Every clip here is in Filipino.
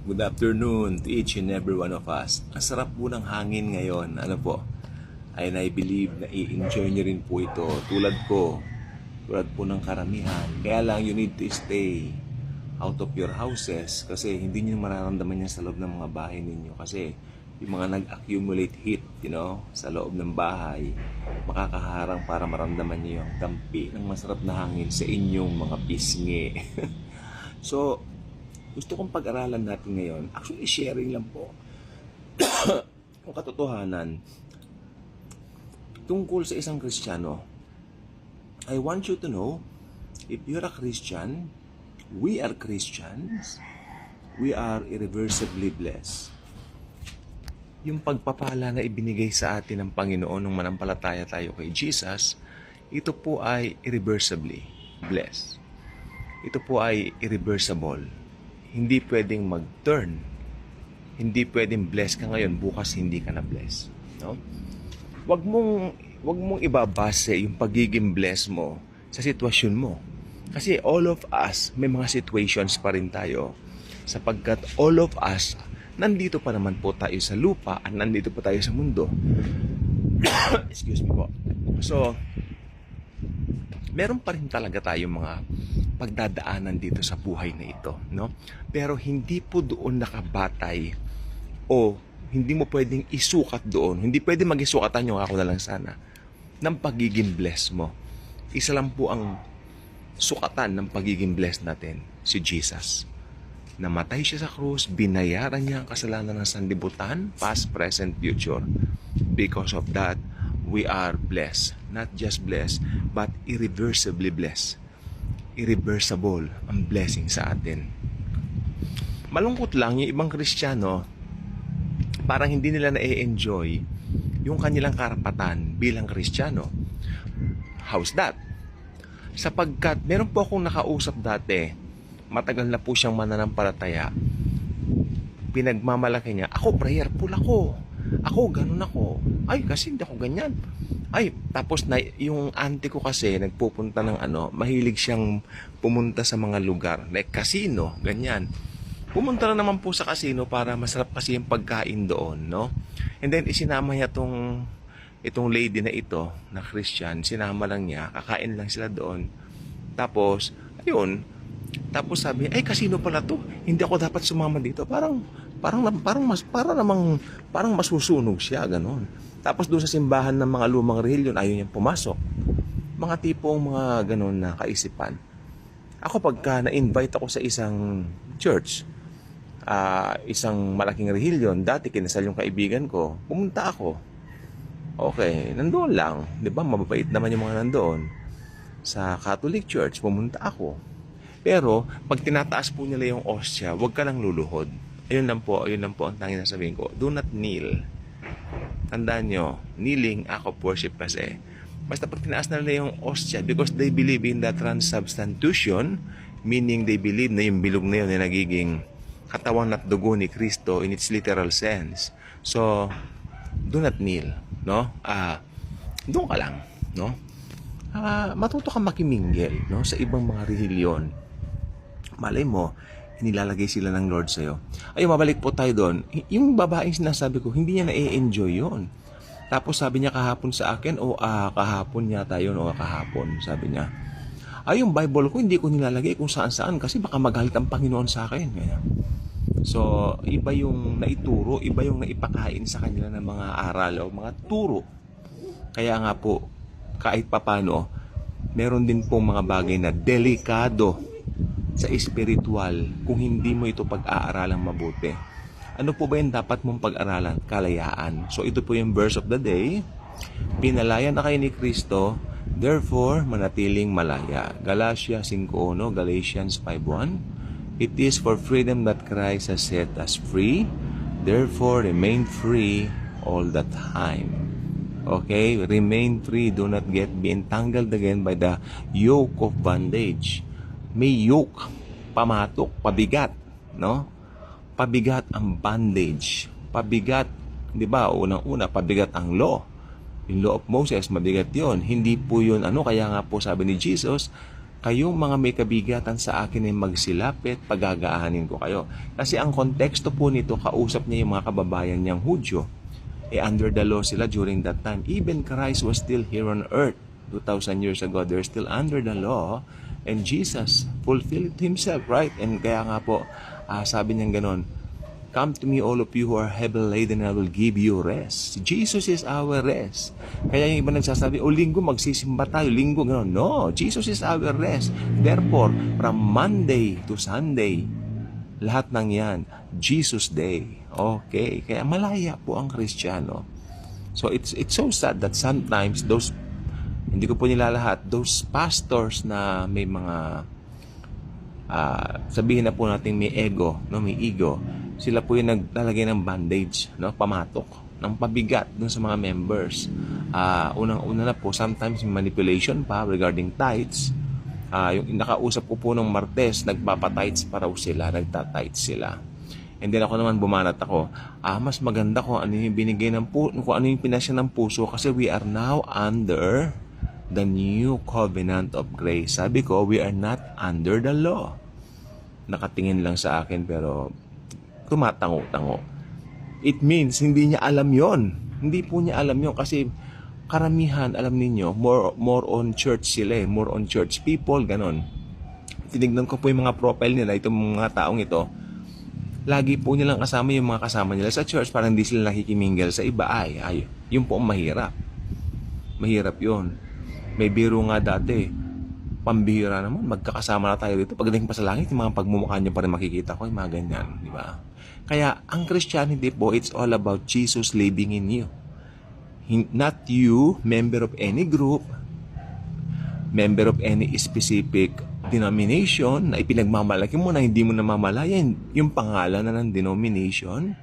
Good afternoon to each and every one of us. Ang sarap po ng hangin ngayon. Ano po? And I believe na i-enjoy nyo rin po ito. Tulad ko. Tulad po ng karamihan. Kaya lang you need to stay out of your houses kasi hindi nyo mararamdaman yan sa loob ng mga bahay ninyo. Kasi yung mga nag-accumulate heat, sa loob ng bahay, makakaharang para maramdaman nyo yung dampi ng masarap na hangin sa inyong mga pisngi. So, gusto kong pag-aralan natin ngayon, actually sharing lang po, kung katotohanan, tungkol sa isang Kristiyano. I want you to know, if you're a Christian, we are Christians, we are irreversibly blessed. Yung pagpapala na ibinigay sa atin ng Panginoon nung manampalataya tayo kay Jesus, ito po ay irreversibly blessed. Ito po ay irreversible. Hindi pwedeng mag-turn. Hindi pwedeng bless ka ngayon, bukas hindi ka na bless. No? Wag mong ibabase yung pagiging bless mo sa sitwasyon mo. Kasi all of us, may mga situations pa rin tayo. Sapagkat all of us, nandito pa naman po tayo sa lupa at nandito po tayo sa mundo. Excuse me po. So, meron pa rin talaga tayong mga pagdadaanan dito sa buhay na ito, no? Pero hindi po doon nakabatay o hindi mo pwedeng isukat doon. Hindi pwedeng mag-isukatan yung ako na lang sana ng pagiging blessed mo. Isa lang po ang sukatan ng pagiging blessed natin, si Jesus. Namatay siya sa krus, binayaran niya ang kasalanan ng sanlibutan, past, present, future. Because of that, we are blessed. Not just blessed, but irreversibly blessed. Irreversible ang blessing sa atin. Malungkot lang yung ibang Kristiyano, parang hindi nila na-enjoy yung kanilang karapatan bilang Kristiyano. How's that? Sapagkat meron po akong nakausap dati, matagal na po siyang mananampalataya. Pinagmamalaki niya, ako prayerful ako. Ako, ganun ako. Ay, kasi hindi ako ganyan. Ay, tapos na, yung auntie ko kasi nagpupunta ng mahilig siyang pumunta sa mga lugar, like casino, ganyan. Pumunta na naman po sa casino para masarap kasi yung pagkain doon, no? And then, isinama niya itong lady na ito, na Christian, sinama lang niya, kakain lang sila doon. Tapos, ayun, tapos sabi, ay casino pala to, hindi ako dapat sumama dito. Parang masusunog siya, gano'n. Tapos doon sa simbahan ng mga lumang relihiyon, ayaw niyang pumasok. Mga tipong mga gano'n na kaisipan. Ako pagka na-invite ako sa isang church, isang malaking relihiyon, dati kinasal yung kaibigan ko, pumunta ako. Okay, nandoon lang. Di ba, mababait naman yung mga nandoon. Sa Catholic Church, pumunta ako. Pero, pag tinataas po nila yung ostia, huwag ka lang luluhod. Ayun lang po ang tanging nasabihin ko. Do not kneel. Tandaan nyo, kneeling, act of worship kasi. Basta pag tinaas na nila yung ostia, because they believe in the transubstantiation, meaning they believe na yung bilog na yun ay nagiging katawan at dugo ni Kristo in its literal sense. So, do not kneel, no? Doon ka lang, no? Matuto ka makimingle, no? Sa ibang mga relihiyon. Malay mo, nilalagay sila ng Lord sa'yo. Ayun, mabalik po tayo doon. Yung babaeng sinasabi ko, hindi niya na-enjoy yun. Tapos sabi niya kahapon sa akin, kahapon yata yun, kahapon, sabi niya. Yung Bible ko, hindi ko nilalagay kung saan-saan kasi baka magalit ang Panginoon sa akin. Kaya. So, iba yung naituro, iba yung naipakain sa kanila ng mga aral o mga turo. Kaya nga po, kahit papano, meron din pong mga bagay na delikado sa espiritual kung hindi mo ito pag-aaralang mabuti. Ano po ba yung dapat mong pag-aralan? Kalayaan. So ito po yung verse of the day. Pinalaya na kayo ni Kristo, therefore manatiling malaya. Galatia 5:1, Galatians 5:1. It is for freedom that Christ has set us free. Therefore remain free all the time. Okay? Remain free. Do not be entangled again by the yoke of bondage. May yoke, pamatok, pabigat, no? Pabigat ang bondage. Pabigat, 'di ba? Unang-una, pabigat ang law. Yung law of Moses, mabigat 'yon. Hindi po 'yun kaya nga po sabi ni Jesus, Kayong mga may kabigatan sa akin ay magsilapit, pagagaanin ko kayo. Kasi ang konteksto po nito, kausap niya yung mga kababayan niyang Hudyo. Under the law sila during that time. Even Christ was still here on earth. 2,000 years ago, they're still under the law. And Jesus fulfilled himself, right? And kaya nga po, sabi niya ganon, come to me all of you who are heavy laden and I will give you rest. Jesus is our rest. Kaya yung iba nagsasabi, linggo magsisimba tayo, linggo gano'n. No, Jesus is our rest. Therefore, from Monday to Sunday, lahat ng yan, Jesus Day. Okay, kaya malaya po ang Kristiyano. So it's so sad that sometimes those, hindi ko po nilalahat, those pastors na may mga sabihin na po natin may ego, no, may ego, sila po yung naglalagay ng bandage, no, pamatok, ng pabigat dun sa mga members. Unang-una na po, sometimes manipulation pa regarding tithes. Yung nakausap ko po nung Martes, nagpapatights pa raw sila, nagtatights sila. And then ako naman bumanat ako, mas maganda kung ano yung binigay ng kung ano yung pinasya ng puso, kasi we are now under the new covenant of grace. Sabi ko, we are not under the law. Nakatingin lang sa akin pero tumatango-tango. It means hindi niya alam yon. Hindi po niya alam yon kasi karamihan, alam ninyo, more on church sila, more on church people, ganon. Tinignan ko po yung mga profile nila, itong mga taong ito, lagi po nilang kasama yung mga kasama nila sa church, parang hindi sila nakikimingle sa iba. Ay, yun po ang mahirap. Mahirap yun. May biro nga dati, pambihira naman, magkakasama na tayo dito. Pagdating pa sa langit, yung mga pagmumukha niyo pa rin makikita ko, yung mga ganyan, di ba? Kaya, ang Christianity po, it's all about Jesus living in you. Not you, member of any group, member of any specific denomination na ipinagmamalaki mo na hindi mo namamalayan yung pangalan na ng denomination,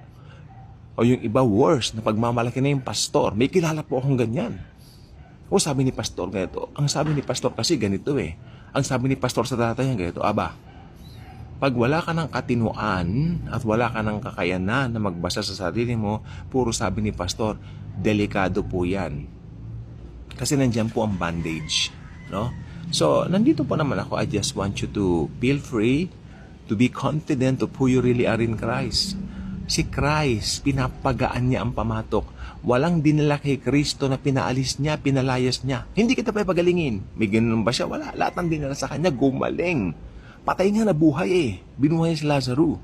o yung iba worse, na pagmamalaki na yung pastor. May kilala po akong ganyan. O sabi ni pastor ganito. Ang sabi ni pastor kasi ganito eh. Ang sabi ni pastor sa tatay niya ganito, pag wala ka ng katinuan at wala ka ng kakayanan na magbasa sa sarili mo, puro sabi ni pastor, delikado po yan. Kasi nandiyan po ang bandage, no? So, nandito po naman ako. I just want you to feel free to be confident of who you really are in Christ. Si Christ, pinapagaan niya ang pamatok. Walang dinala kay Kristo na pinaalis niya, pinalayas niya. Hindi kita pa pagalingin. May ganun ba siya? Wala. Lahat ng dinala sa kanya, gumaling. Patay nga na buhay eh. Binuhay si Lazaro.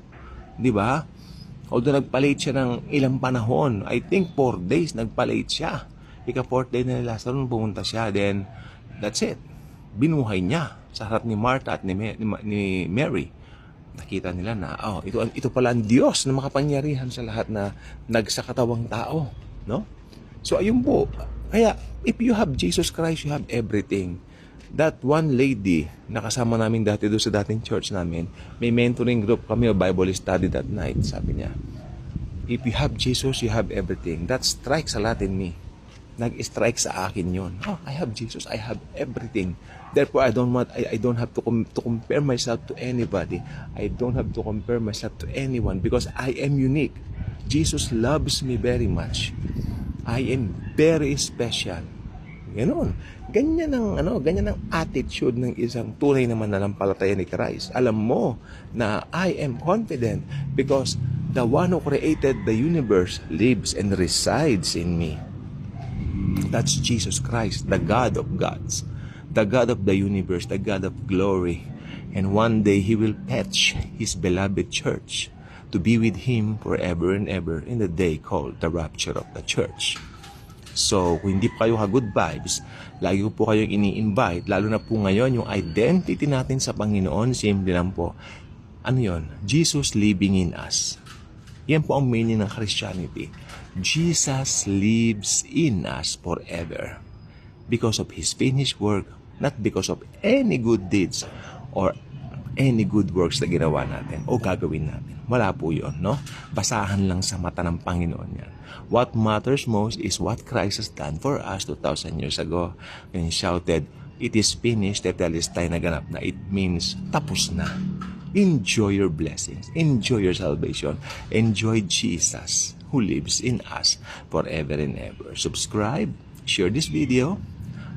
Di ba? Although nagpalate siya ng ilang panahon, I think 4 days nagpalate siya. Ika-4th day na ni Lazaro, pumunta siya. Then, that's it. Binuhay niya sa harap ni Martha at ni Mary. Nakita nila na, ito pala ang Diyos na makapangyarihan sa lahat na nagsakatawang tao. No? So, ayun po. Kaya, if you have Jesus Christ, you have everything. That one lady, nakasama namin dati doon sa dating church namin, may mentoring group kami o Bible study that night. Sabi niya, if you have Jesus, you have everything. That strikes a lot in me. Nag-strike sa akin yun. I have Jesus, I have everything. Therefore, I don't have to compare myself to anybody. I don't have to compare myself to anyone because I am unique. Jesus loves me very much. I am very special. Ganon. Ganyan ang attitude ng isang tunay na mananampalataya ni Christ. Alam mo na I am confident because the one who created the universe lives and resides in me. That's Jesus Christ, the God of gods, the God of the universe, the God of glory. And one day He will fetch His beloved church to be with Him forever and ever in the day called the rapture of the church. So, kung hindi pa kayo ka-good vibes, lagi ko po kayong ini-invite, lalo na po ngayon, yung identity natin sa Panginoon, simple lang po. Ano yon? Jesus living in us. Yan po ang meaning ng Christianity. Jesus lives in us forever because of His finished work, not because of any good deeds or any good works na ginawa natin o gagawin natin. Wala po yun, no? Basahan lang sa mata ng Panginoon yan. What matters most is what Christ has done for us 2,000 years ago. When He shouted, "It is finished," tetelestai naganap na. It means tapos na. Enjoy your blessings. Enjoy your salvation. Enjoy Jesus who lives in us forever and ever. Subscribe, share this video,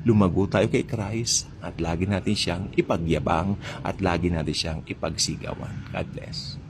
lumago tayo kay Christ at lagi natin siyang ipagyabang at lagi natin siyang ipagsigawan. God bless.